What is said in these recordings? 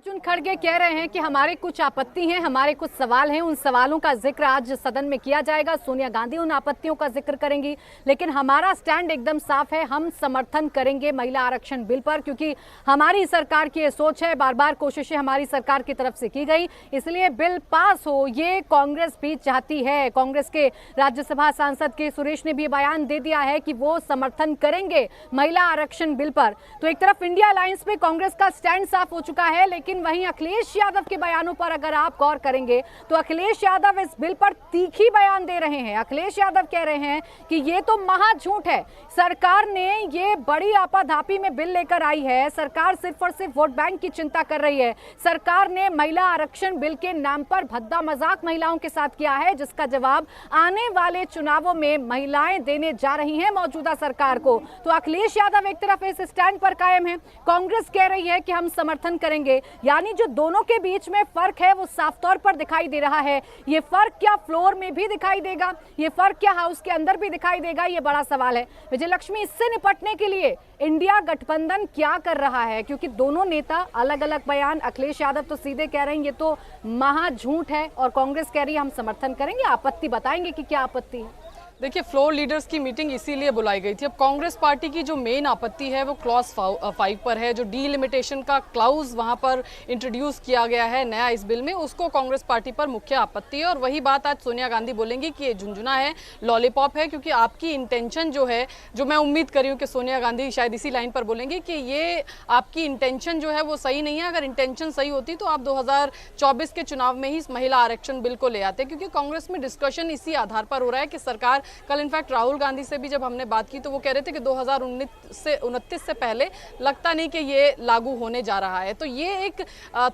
मल्लिकार्जुन खड़गे कह रहे हैं कि हमारे कुछ आपत्ति हैं, हमारे कुछ सवाल हैं, उन सवालों का जिक्र आज सदन में किया जाएगा। सोनिया गांधी उन आपत्तियों का जिक्र करेंगी, लेकिन हमारा स्टैंड एकदम साफ है। हम समर्थन करेंगे महिला आरक्षण बिल पर, क्योंकि हमारी सरकार की ये सोच है, बार बार कोशिशें हमारी सरकार की तरफ से की गई, इसलिए बिल पास हो ये कांग्रेस भी चाहती है। कांग्रेस के राज्यसभा सांसद के सुरेश ने भी बयान दे दिया है कि वो समर्थन करेंगे महिला आरक्षण बिल पर। तो एक तरफ इंडिया अलायंस में कांग्रेस का स्टैंड साफ हो चुका है, लेकिन वहीं अखिलेश यादव के बयानों पर अगर आप गौर करेंगे तो अखिलेश यादव इस बिल पर तीखी बयान दे रहे हैं। अखिलेश यादव कह रहे हैं कि ये तो महा झूठ है, सरकार ने ये बड़ी आपाधापी में बिल लेकर आई है, सरकार सिर्फ और सिर्फ वोट बैंक की चिंता कर रही है। सरकार ने महिला आरक्षण बिल के नाम पर भद्दा मजाक महिलाओं के साथ किया है, जिसका जवाब आने वाले चुनावों में महिलाएं देने जा रही हैं मौजूदा सरकार को। तो अखिलेश यादव एक तरफ इस स्टैंड पर कायम है, कांग्रेस कह रही है कि हम समर्थन करेंगे, यानी जो दोनों के बीच में फर्क है वो साफ तौर पर दिखाई दे रहा है। ये फर्क क्या फ्लोर में भी दिखाई देगा, ये फर्क क्या हाउस के अंदर भी दिखाई देगा, ये बड़ा सवाल है। विजय लक्ष्मी, इससे निपटने के लिए इंडिया गठबंधन क्या कर रहा है? क्योंकि दोनों नेता अलग अलग बयान, अखिलेश यादव तो सीधे कह रहे हैं ये तो महा झूठ है, और कांग्रेस कह रही है हम समर्थन करेंगे। आपत्ति बताएंगे कि क्या आपत्ति है? देखिए, फ्लोर लीडर्स की मीटिंग इसीलिए बुलाई गई थी। अब कांग्रेस पार्टी की जो मेन आपत्ति है वो क्लॉज 5 पर है, जो डीलिमिटेशन का क्लाउज वहां पर इंट्रोड्यूस किया गया है नया इस बिल में, उसको कांग्रेस पार्टी पर मुख्य आपत्ति है। और वही बात आज सोनिया गांधी बोलेंगी कि ये झुंझुना है, लॉलीपॉप है, क्योंकि आपकी इंटेंशन जो है, जो मैं उम्मीद कर रही हूँ कि सोनिया गांधी शायद इसी लाइन पर बोलेंगी कि ये आपकी इंटेंशन जो है वो सही नहीं है। अगर इंटेंशन सही होती तो आप 2024 के चुनाव में ही इस महिला आरक्षण बिल को ले आते, क्योंकि कांग्रेस में डिस्कशन इसी आधार पर हो रहा है कि सरकार, कल इनफैक्ट राहुल गांधी से भी जब हमने बात की तो वो कह रहे थे कि 2029 से पहले लगता नहीं कि ये लागू होने जा रहा है। तो ये एक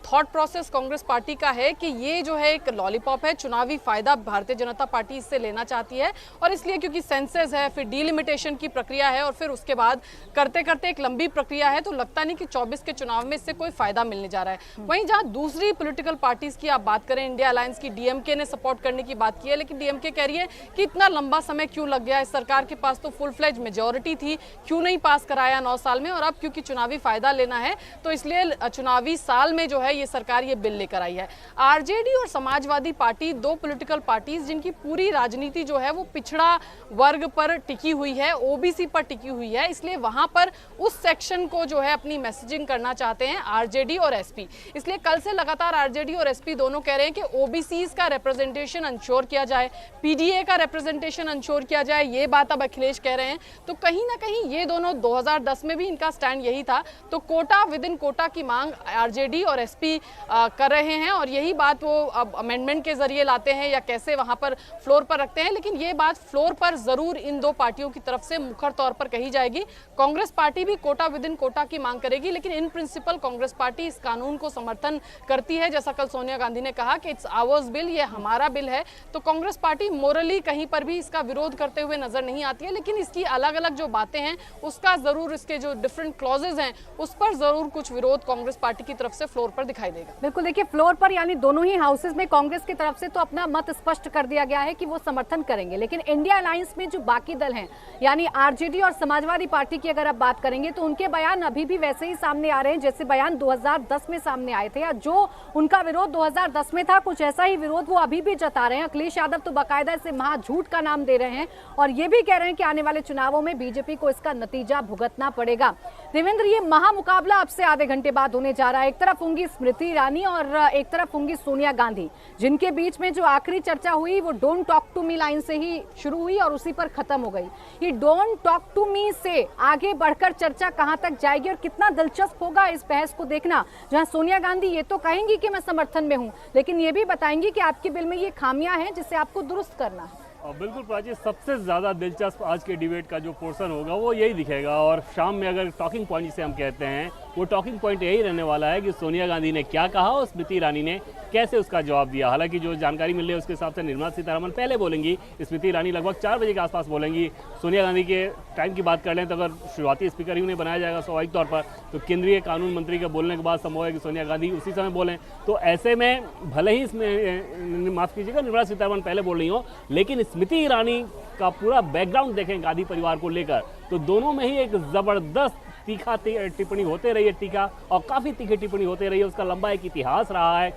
थॉट प्रोसेस कांग्रेस पार्टी का है कि ये जो है एक लॉलीपॉप है, चुनावी फायदा भारतीय जनता पार्टी इससे लेना चाहती है, और इसलिए क्योंकि सेंसस है, फिर डीलिमिटेशन की प्रक्रिया है, और फिर उसके बाद करते करते एक लंबी प्रक्रिया है, तो लगता नहीं कि 24 के चुनाव में इससे कोई फायदा मिलने जा रहा है। वहीं जहां दूसरी पॉलिटिकल पार्टीज की आप बात करें, इंडिया अलायंस की, डीएमके ने सपोर्ट करने की बात की है, लेकिन डीएमके कह रही है कि इतना लंबा समय क्यों लग गया, इस सरकार के पास तो फुल फ्लेज मेजॉरिटी थी, क्यों नहीं पास कराया 9 साल में, और अब क्योंकि चुनावी फायदा लेना है तो इसलिए चुनावी साल में जो है ये सरकार ये बिल लेकर आई है। आरजेडी और समाजवादी पार्टी, दो पॉलिटिकल पार्टीज जिनकी पूरी राजनीति जो है वो पिछड़ा वर्ग पर टिकी हुई है, ओबीसी पर टिकी हुई है, इसलिए वहां पर उस सेक्शन को जो है अपनी मैसेजिंग करना चाहते हैं आरजेडी और एसपी। इसलिए कल से लगातार आरजेडी और एसपी दोनों कह रहे हैं कि ओबीसीज का रिप्रेजेंटेशन इंश्योर किया जाए, पीडीए का रिप्रेजेंटेशन इंश्योर किया जाए, ये बात अब अखिलेश कह रहे हैं। तो कहीं ना कहीं ये दोनों 2010 में भी इनका स्टैंड यही था, तो कोटा विद इन कोटा की मांग आरजेडी और एसपी कर रहे हैं, और यही बात वो अब अमेंडमेंट के जरिए लाते हैं या कैसे वहां पर फ्लोर पर रखते हैं, लेकिन ये बात फ्लोर पर जरूर इन दो पार्टियों की तरफ से मुखर तौर पर कही जाएगी। कांग्रेस पार्टी भी कोटा विद इन कोटा की मांग करेगी, लेकिन इन प्रिंसिपल कांग्रेस पार्टी इस कानून को समर्थन करती है। जैसा कल सोनिया गांधी ने कहा कि इट्स आवर्स बिल, ये हमारा बिल है, तो कांग्रेस पार्टी मोरली कहीं पर भी इसका विरोध करते हुए नजर नहीं आती है, लेकिन इसकी अलग अलग जो बातें हैं उसका जरूर, इसके जो डिफरेंट क्लॉजेज हैं उस पर जरूर कुछ विरोध कांग्रेस पार्टी की तरफ से फ्लोर पर दिखाई देगा। बिल्कुल, देखिए फ्लोर पर यानी दोनों ही हाउसेज में कांग्रेस की तरफ से तो अपना मत स्पष्ट कर दिया गया है कि वो समर्थन करेंगे, लेकिन इंडिया अलायंस में जो बाकी दल हैं यानी आरजेडी और समाजवादी पार्टी की अगर आप बात करेंगे तो उनके बयान अभी भी वैसे ही सामने आ रहे हैं जैसे बयान 2010 में सामने आए थे, या जो उनका विरोध 2010 में था कुछ ऐसा ही विरोध वो अभी भी जता रहे हैं। अखिलेश यादव तो बाकायदा इसे महाझूठ का नाम दे रहे हैं, और ये भी कह रहे हैं कि आने वाले चुनावों में बीजेपी को इसका नतीजा भुगतना पड़ेगा। देवेंद्र, ये महामुकाबला अब से आधे घंटे बाद होने जा रहा है। एक तरफ होंगी स्मृति ईरानी और एक तरफ होंगी सोनिया गांधी, जिनके बीच में जो आखिरी चर्चा हुई वो don't talk to me line से ही शुरू हुई और उसी पर खत्म हो गई। ये डोंट टॉक टू मी से आगे बढ़कर चर्चा कहां तक जाएगी और कितना दिलचस्प होगा इस बहस को देखना, जहां सोनिया गांधी ये तो कहेंगी कि मैं समर्थन में हूं, लेकिन ये भी बताएंगी कि आपके बिल में ये खामियां हैं जिसे आपको दुरुस्त करना है। बिल्कुल प्राची, सबसे ज़्यादा दिलचस्प आज के डिबेट का जो पोर्शन होगा वो यही दिखेगा, और शाम में अगर टॉकिंग पॉइंट जिसे हम कहते हैं वो टॉकिंग पॉइंट यही रहने वाला है कि सोनिया गांधी ने क्या कहा और स्मृति ईरानी ने कैसे उसका जवाब दिया। हालांकि जो जानकारी मिल रही है उसके हिसाब से निर्मला सीतारमण पहले बोलेंगी, स्मृति ईरानी लगभग 4 बजे के आसपास बोलेंगी। सोनिया गांधी के टाइम की बात कर लें तो अगर शुरुआती स्पीकर ही उन्हें बनाया जाएगा स्वाभाविक तौर पर, तो केंद्रीय कानून मंत्री के बोलने के बाद संभव है कि सोनिया गांधी उसी समय बोलें। तो ऐसे में भले ही इसमें माफ़ कीजिएगा निर्मला सीतारमण पहले बोल रही हो, लेकिन स्मृति ईरानी का पूरा बैकग्राउंड देखें गांधी परिवार को लेकर तो दोनों में ही एक ज़बरदस्त तीखा टिप्पणी होते रही है, तीखा और काफ़ी तीखी टिप्पणी होते रही है, उसका लंबा एक इतिहास रहा है।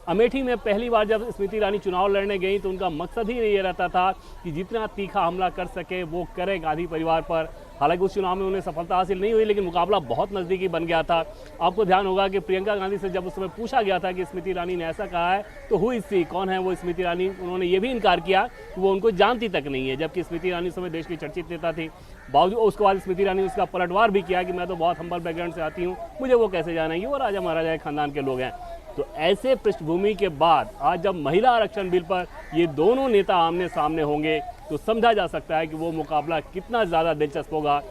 अमेठी में पहली बार जब स्मृति ईरानी चुनाव लड़ने गई तो उनका मकसद ही ये रहता था कि जितना तीखा हमला कर सके वो करे गांधी परिवार पर। हालांकि उस चुनाव में उन्हें सफलता हासिल नहीं हुई, लेकिन मुकाबला बहुत नज़दीकी बन गया था। आपको ध्यान होगा कि प्रियंका गांधी से जब उस समय पूछा गया था कि स्मृति ईरानी ने ऐसा कहा है तो हु इज शी, कौन है वो स्मृति ईरानी, उन्होंने ये भी इनकार किया कि वो उनको जानती तक नहीं है, जबकि स्मृति ईरानी उस समय देश की चर्चित नेता थी। बावजूद उसके बाद स्मृति ईरानी ने उसका पलटवार भी किया कि मैं तो बहुत हम्बल बैकग्राउंड से आती हूँ, मुझे वो कैसे जानेंगी, वो राजा महाराजा के खानदान के लोग हैं। तो ऐसे पृष्ठभूमि के बाद आज जब महिला आरक्षण बिल पर ये दोनों नेता आमने सामने होंगे तो समझा जा सकता है कि वो मुकाबला कितना ज़्यादा दिलचस्प होगा।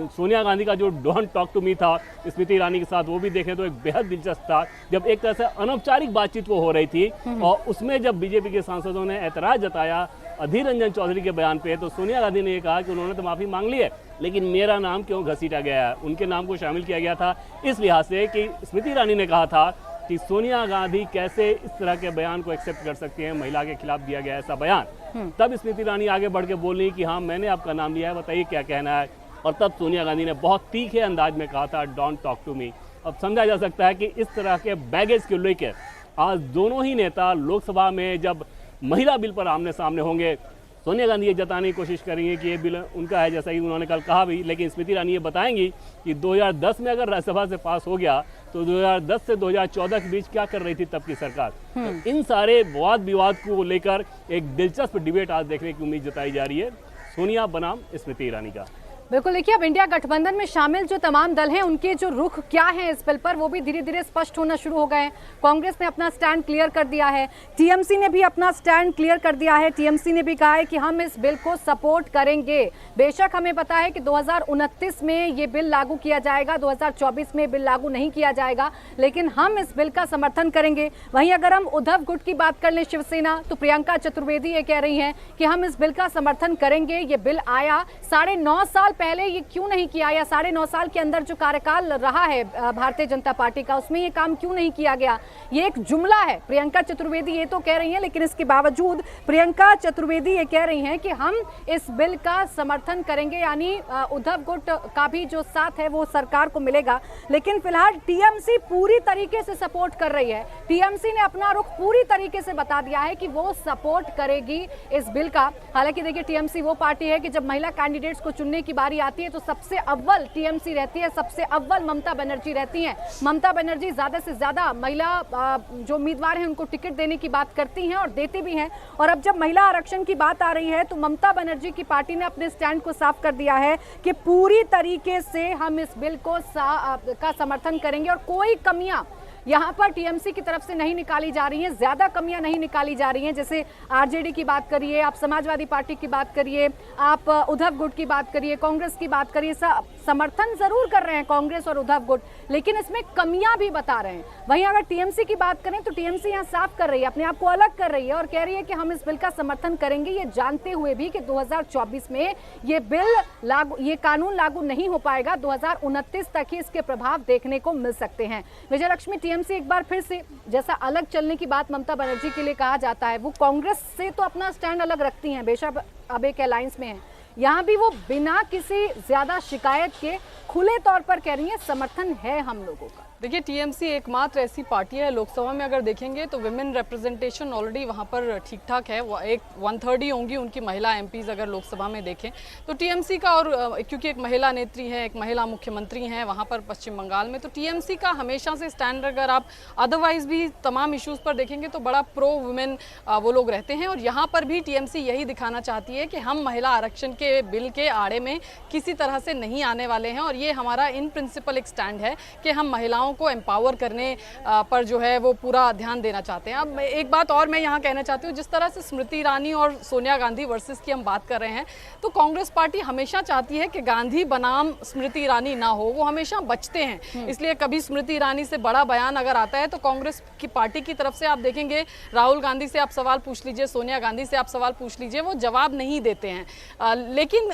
सोनिया गांधी का जो डोंट टॉक टू मी था स्मृति ईरानी के साथ, वो भी देखें तो एक बेहद दिलचस्प था, जब एक तरह से अनौपचारिक बातचीत वो हो रही थी और उसमें जब बीजेपी के सांसदों ने ऐतराज जताया अधीर रंजन चौधरी के बयान पे, तो सोनिया गांधी ने ये कहा कि उन्होंने तो माफ़ी मांग ली है, लेकिन मेरा नाम क्यों घसीटा गया है। उनके नाम को शामिल किया गया था इस लिहाज से कि स्मृति ईरानी ने कहा था कि सोनिया गांधी कैसे इस तरह के बयान को एक्सेप्ट कर सकती हैं, महिला के खिलाफ दिया गया ऐसा बयान। तब स्मृति ईरानी आगे बढ़ के बोली कि हाँ मैंने आपका नाम लिया है, बताइए क्या कहना है। और तब सोनिया गांधी ने बहुत तीखे अंदाज में कहा था डोंट टॉक टू मी। अब समझा जा सकता है कि इस तरह के बैगेज को लेकर आज दोनों ही नेता लोकसभा में जब महिला बिल पर आमने सामने होंगे, सोनिया गांधी ये जताने की कोशिश करेंगे कि ये बिल उनका है, जैसा कि उन्होंने कल कहा भी, लेकिन स्मृति ईरानी ये बताएंगी कि 2010 में अगर राज्यसभा से पास हो गया तो 2010 से 2014 के बीच क्या कर रही थी तब की सरकार। तो इन सारे वाद विवाद को लेकर एक दिलचस्प डिबेट आज देखने की उम्मीद जताई जा रही है सोनिया बनाम स्मृति ईरानी का। बिल्कुल, देखिए अब इंडिया गठबंधन में शामिल जो तमाम दल हैं उनके जो रुख क्या है इस बिल पर वो भी धीरे धीरे स्पष्ट होना शुरू हो गए हैं। कांग्रेस ने अपना स्टैंड क्लियर कर दिया है, टीएमसी ने भी अपना स्टैंड क्लियर कर दिया है। टीएमसी ने भी कहा है कि हम इस बिल को सपोर्ट करेंगे। बेशक हमें पता है कि 2029 में ये बिल लागू किया जाएगा, 2024 में बिल लागू नहीं किया जाएगा, लेकिन हम इस बिल का समर्थन करेंगे। वहीं अगर हम उद्धव गुट की बात कर लें शिवसेना, तो प्रियंका चतुर्वेदी ये कह रही हैं कि हम इस बिल का समर्थन करेंगे। ये बिल आया 9.5 साल पहले, ये क्यों नहीं किया, या 9.5 साल के अंदर जो कार्यकाल रहा है भारतीय जनता पार्टी का उसमें ये काम क्यों नहीं किया गया। ये एक जुमला है, प्रियंका चतुर्वेदी ये तो कह रही हैं, लेकिन इसके बावजूद प्रियंका चतुर्वेदी ये कह रही हैं कि हम इस बिल का समर्थन करेंगे, यानी उद्धव गुट का भी जो साथ है वो सरकार को मिलेगा। लेकिन फिलहाल टीएमसी पूरी तरीके से सपोर्ट कर रही है। टीएमसी ने अपना रुख पूरी तरीके से बता दिया है कि वो सपोर्ट करेगी इस बिल का। हालांकि देखिए टीएमसी वो पार्टी है कि जब महिला कैंडिडेट्स को चुनने की बारी आती है तो सबसे अव्वल टीएमसी रहती है, सबसे अव्वल ममता बनर्जी रहती हैं। ममता बनर्जी ज्यादा से ज्यादा महिला जो उम्मीदवार हैं उनको टिकट देने की बात करती हैं और देती भी हैं। और अब जब महिला आरक्षण की बात आ रही है तो ममता बनर्जी की पार्टी ने अपने स्टैंड को साफ कर दिया है कि पूरी तरीके से हम इस बिल को का समर्थन करेंगे और कोई कमियां यहाँ पर टीएमसी की तरफ से नहीं निकाली जा रही हैं, ज्यादा कमियां नहीं निकाली जा रही हैं। जैसे आरजेडी की बात करिए, आप समाजवादी पार्टी की बात करिए, आप उद्धव गुट की बात करिए, कांग्रेस की बात करिए, समर्थन जरूर कर रहे हैं कांग्रेस और उद्धव गुट, लेकिन इसमें कमियां भी बता रहे हैं। वहीं अगर टीएमसी की बात करें तो टीएमसी यहाँ साफ कर रही है, अपने आप को अलग कर रही है और कह रही है कि हम इस बिल का समर्थन करेंगे, ये जानते हुए भी कि 2024 में ये बिल लागू, ये कानून लागू नहीं हो पाएगा। 2029 तक ही इसके प्रभाव देखने को मिल सकते हैं। विजयलक्ष्मी, टीएमसी एक बार फिर से जैसा अलग चलने की बात ममता बनर्जी के लिए कहा जाता है, वो कांग्रेस से तो अपना स्टैंड अलग रखती हैं, बेशक अब एक अलायंस में है, यहाँ भी वो बिना किसी ज्यादा शिकायत के खुले तौर पर कह रही है समर्थन है हम लोगों का। देखिए टीएमसी एकमात्र ऐसी पार्टी है, लोकसभा में अगर देखेंगे तो विमेन रिप्रेजेंटेशन ऑलरेडी वहाँ पर ठीक ठाक है, वो 1/3 ही होंगी उनकी महिला एमपीज अगर लोकसभा में देखें तो टीएमसी का। और क्योंकि एक महिला नेत्री है, एक महिला मुख्यमंत्री हैं वहाँ पर पश्चिम बंगाल में, तो टीएमसी का हमेशा से स्टैंड, अगर आप अदरवाइज भी तमाम इशूज़ पर देखेंगे तो बड़ा प्रो वुमेन वो लोग रहते हैं। और यहाँ पर भी टीएमसी यही दिखाना चाहती है कि हम महिला आरक्षण के बिल के आड़े में किसी तरह से नहीं आने वाले हैं, और ये हमारा इन प्रिंसिपल एक स्टैंड है कि हम महिलाओं को एम्पावर करने पर जो है वो पूरा ध्यान देना चाहते हैं। अब एक बात और मैं यहाँ कहना चाहती हूँ, जिस तरह से स्मृति ईरानी और सोनिया गांधी वर्सेस की हम बात कर रहे हैं, तो कांग्रेस पार्टी हमेशा चाहती है कि गांधी बनाम स्मृति ईरानी ना हो, वो हमेशा बचते हैं। इसलिए कभी स्मृति ईरानी से बड़ा बयान अगर आता है तो कांग्रेस की पार्टी की तरफ से आप देखेंगे, राहुल गांधी से आप सवाल पूछ लीजिए, सोनिया गांधी से आप सवाल पूछ लीजिए, वो जवाब नहीं देते हैं। लेकिन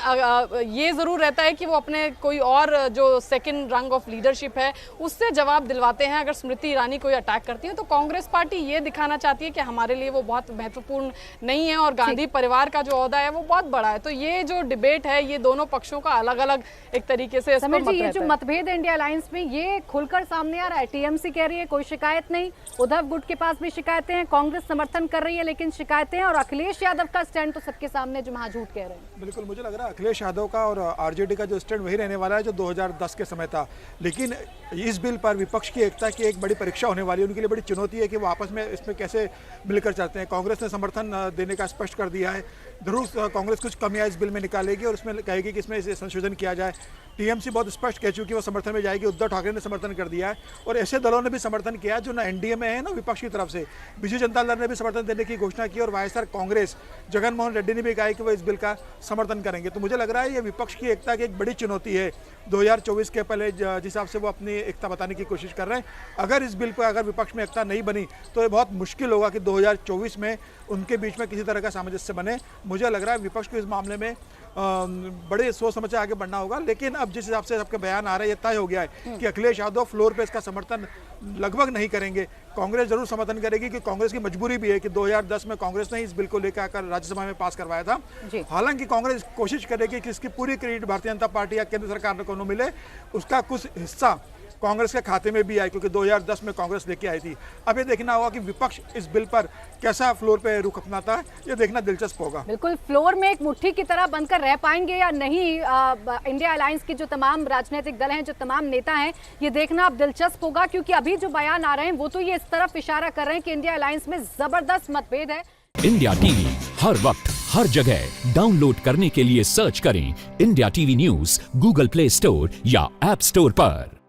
ये ज़रूर रहता है कि वो अपने कोई और जो सेकंड रंग ऑफ लीडरशिप है उससे जवाब दिलवाते हैं। अगर स्मृति ईरानी कोई अटैक करती है तो कांग्रेस पार्टी ये दिखाना चाहती है कि हमारे लिए वो बहुत महत्वपूर्ण नहीं है और गांधी परिवार का जो ओहदा है वो बहुत बड़ा है। तो ये जो डिबेट है ये दोनों पक्षों का अलग अलग एक तरीके से समीर जी, ये जो मतभेद है इंडिया अलायंस में ये खुलकर सामने आ रहा है। टीएमसी कह रही है कोई शिकायत नहीं, उद्धव गुट के पास भी शिकायतें हैं, कांग्रेस समर्थन कर रही है लेकिन शिकायतें हैं, और अखिलेश यादव का स्टैंड तो सबके सामने जो महाझूठ कह रहे हैं। बिल्कुल, मुझे लग रहा है अखिलेश यादव का और आरजेडी का जो स्टैंड वही रहने वाला है जो 2010 के समय था। लेकिन इस बिल पर विपक्ष की एकता की एक बड़ी परीक्षा होने वाली है, उनके लिए बड़ी चुनौती है कि वो आपस में इसमें कैसे मिलकर चलते हैं। कांग्रेस ने समर्थन देने का स्पष्ट कर दिया है। जरूर कांग्रेस कुछ कमियां इस बिल में निकालेगी और उसमें कहेगी कि इसमें इसे संशोधन किया जाए। टीएमसी बहुत स्पष्ट कह चुकी है वो समर्थन में जाएगी। उद्धव ठाकरे ने समर्थन कर दिया है और ऐसे दलों ने भी समर्थन किया जो ना एनडीए में है ना विपक्ष की तरफ से। बीजू जनता दल ने भी समर्थन देने की घोषणा की और वाईएसआर कांग्रेस जगनमोहन रेड्डी ने भी कहा कि वो इस बिल का समर्थन करेंगे। तो मुझे लग रहा है ये विपक्ष की एकता की एक बड़ी चुनौती है 2024 के पहले जिस हिसाब से वो अपनी एकता बताने की कोशिश कर रहे हैं। अगर इस बिल पर अगर विपक्ष में एकता नहीं बनी तो ये बहुत मुश्किल होगा कि 2024 में उनके बीच में किसी तरह का सामंजस्य बने। मुझे लग रहा है विपक्ष को इस मामले में बड़े सोच समझ आगे बढ़ना होगा। लेकिन अब जिस हिसाब से सबके बयान आ रहे हैं ये तय हो गया है कि अखिलेश यादव फ्लोर पे इसका समर्थन लगभग नहीं करेंगे। कांग्रेस जरूर समर्थन करेगी कि कांग्रेस की मजबूरी भी है कि 2010 में कांग्रेस ने इस बिल को लेकर आकर राज्यसभा में पास करवाया था। हालांकि कांग्रेस कोशिश करेगी कि इसकी पूरी क्रेडिट भारतीय जनता पार्टी या केंद्र सरकार को न मिले, उसका कुछ हिस्सा कांग्रेस के खाते में भी आए क्योंकि 2010 में कांग्रेस लेके आई थी। अब ये देखना होगा कि विपक्ष इस बिल पर कैसा फ्लोर पे रुख अपनाता है, ये देखना दिलचस्प होगा। बिल्कुल, फ्लोर में एक मुट्ठी की तरह बनकर रह पाएंगे या नहीं इंडिया अलायंस के जो तमाम राजनीतिक दल हैं, जो तमाम नेता हैं, ये देखना अब दिलचस्प होगा क्योंकि अभी जो बयान आ रहे हैं वो तो ये इस तरफ इशारा कर रहे हैं कि इंडिया अलायंस में जबरदस्त मतभेद है। इंडिया टीवी हर वक्त हर जगह डाउनलोड करने के लिए सर्च करें India TV news Google play store या ऐप स्टोर पर।